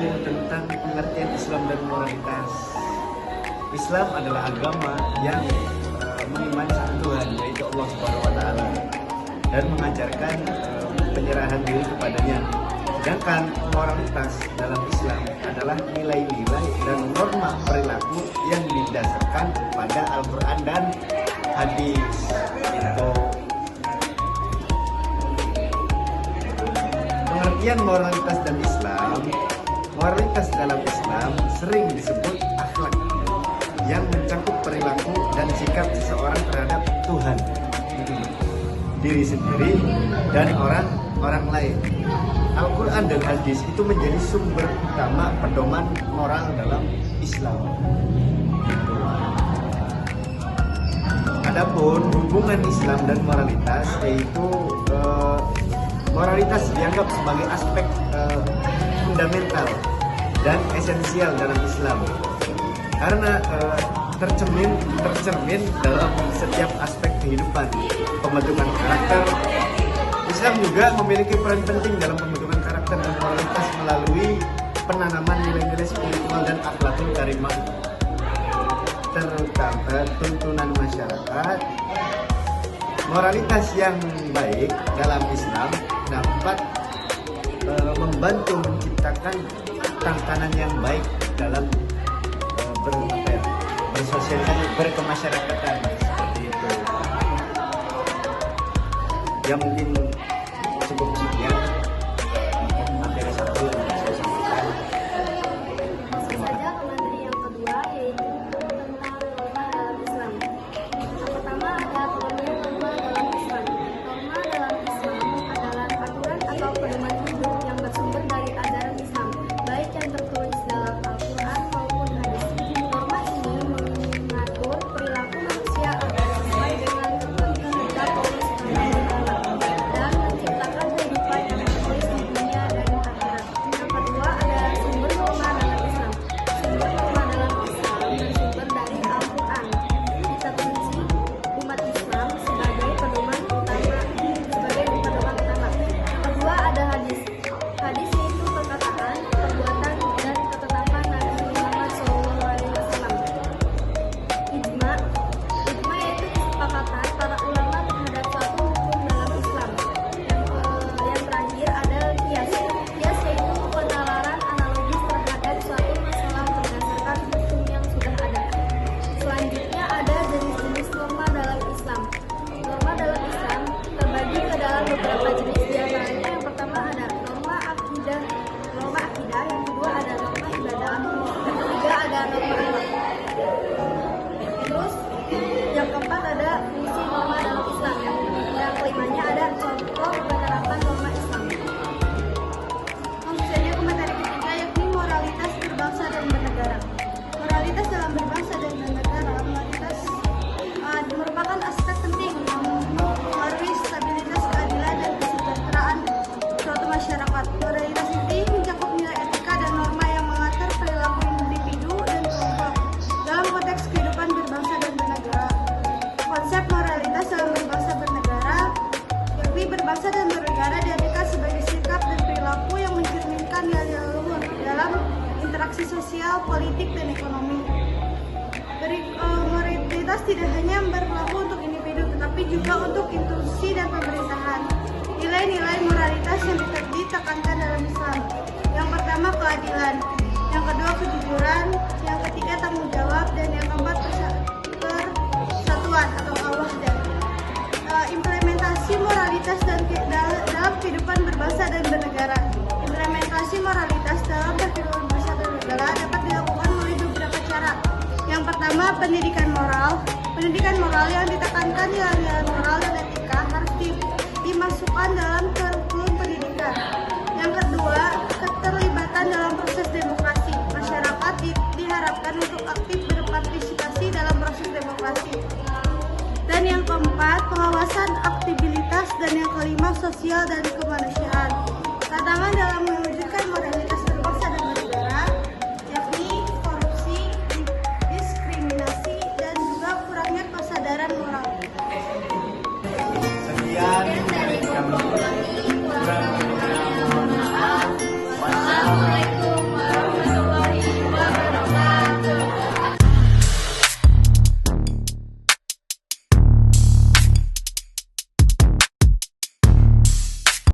ngomongin tentang pengertian Islam dan moralitas. Islam adalah agama yang mengimani satu Tuhan, yaitu Allah Subhanahu wa Ta'ala, dan mengajarkan penyerahan diri kepadanya. Sedangkan moralitas dalam Islam adalah nilai-nilai dan norma perilaku yang didasarkan pada Al-Quran dan hadis. Pengertian moralitas dan Islam, moralitas dalam Islam sering disebut akhlak yang mencakup perilaku dan sikap seseorang terhadap Tuhan, diri sendiri, dan orang lain. Al-Quran dan hadis itu menjadi sumber utama pedoman moral dalam Islam. Adapun hubungan Islam dan moralitas, yaitu moralitas dianggap sebagai aspek fundamental dan esensial dalam Islam, karena tercermin dalam setiap aspek kehidupan. Pembentukan karakter, Islam juga memiliki peran penting dalam pembentukan karakter dan moralitas melalui penanaman nilai-nilai spiritual dan akhlakul karimah, terutama tuntunan masyarakat. Moralitas yang baik dalam Islam dapat membantu menciptakan tatanan yang baik dalam bersosialisasi, berkemasyarakatan, seperti itu. Ya mungkin cukup sekian materi satu yang saya sampaikan. Masuk saja ke materi yang kedua, yaitu tentang norma dalam Islam. Yang pertama ada norma dalam Islam. Norma dalam Islam adalah aturan atau pedoman hidup yang bersumber dari ajaran Islam, baik yang tertulis dalam Al-Quran maupun hadis. Norma ini mengatur perilaku manusia agar sesuai dengan ketentuan Allah dan menciptakan kehidupan yang tertulis di dunia dan akhirat. Yang kedua ada sumber norma dalam Islam. Sumber norma dalam Islam bersumber dari Al-Quran. Di satu sisi, umat Islam sebagai pedoman utama. Kedua ada hadis. Hadis yaitu perkataan, perbuatan, dan ketetapan Nabi Muhammad SAW. Ijma yaitu kesepakatan para ulama terhadap suatu hukum dalam Islam. Yang terakhir ada qiyas. Qiyas yaitu penalaran analogis terhadap suatu masalah berdasarkan hukum yang sudah ada. Selanjutnya ada jenis-jenis norma dalam Islam. Norma dalam Islam terbagi ke dalam beberapa jenis, diantaranya yang pertama ada norma akidah, yang kedua ada norma ibadah, yang ketiga ada norma akhlak. Terus yang keempat ada fungsi norma dalam Islam. Yang kelimanya ada contoh penerapan norma Islam. Langsung saja ke materi ketiga, yakni moralitas berbangsa dan bernegara. Moralitas dalam berbangsa dan bernegara, moralitas merupakan aspek penting yang mempengaruhi stabilitas, keadilan, dan kesejahteraan suatu masyarakat. Moralitas ini mencakup nilai etika dan norma yang mengatur perilaku individu dan kelompok dalam konteks kehidupan berbangsa dan bernegara. Konsep moralitas dalam berbangsa bernegara, yakni berbangsa dan bernegara diartikan sebagai sikap dan perilaku yang mencerminkan nilai luhur dalam interaksi sosial, politik, dan ekonomi. Moralitas tidak hanya berlaku untuk individu, tetapi juga untuk institusi dan pemerintahan. Nilai-nilai moralitas yang ditekankan dalam Islam. Yang pertama keadilan, yang kedua kejujuran, yang ketiga tanggung jawab, dan yang keempat persatuan atau al-wahdah. Implementasi moralitas dalam kehidupan berbangsa dan bernegara. Implementasi moralitas dalam kehidupan berbangsa dan bernegara dapat dilakukan melalui beberapa cara. Yang pertama, pendidikan moral. Pendidikan moral yang ditekankan nilai-nilai moral dan etika harus dimasukkan dalam kurikulum pendidikan. Yang kedua, keterlibatan dalam proses demokrasi. Masyarakat diharapkan untuk aktif berpartisipasi dalam proses demokrasi. Dan yang keempat, pengawasan aktivitas, dan yang kelima, sosial dan kemanusiaan.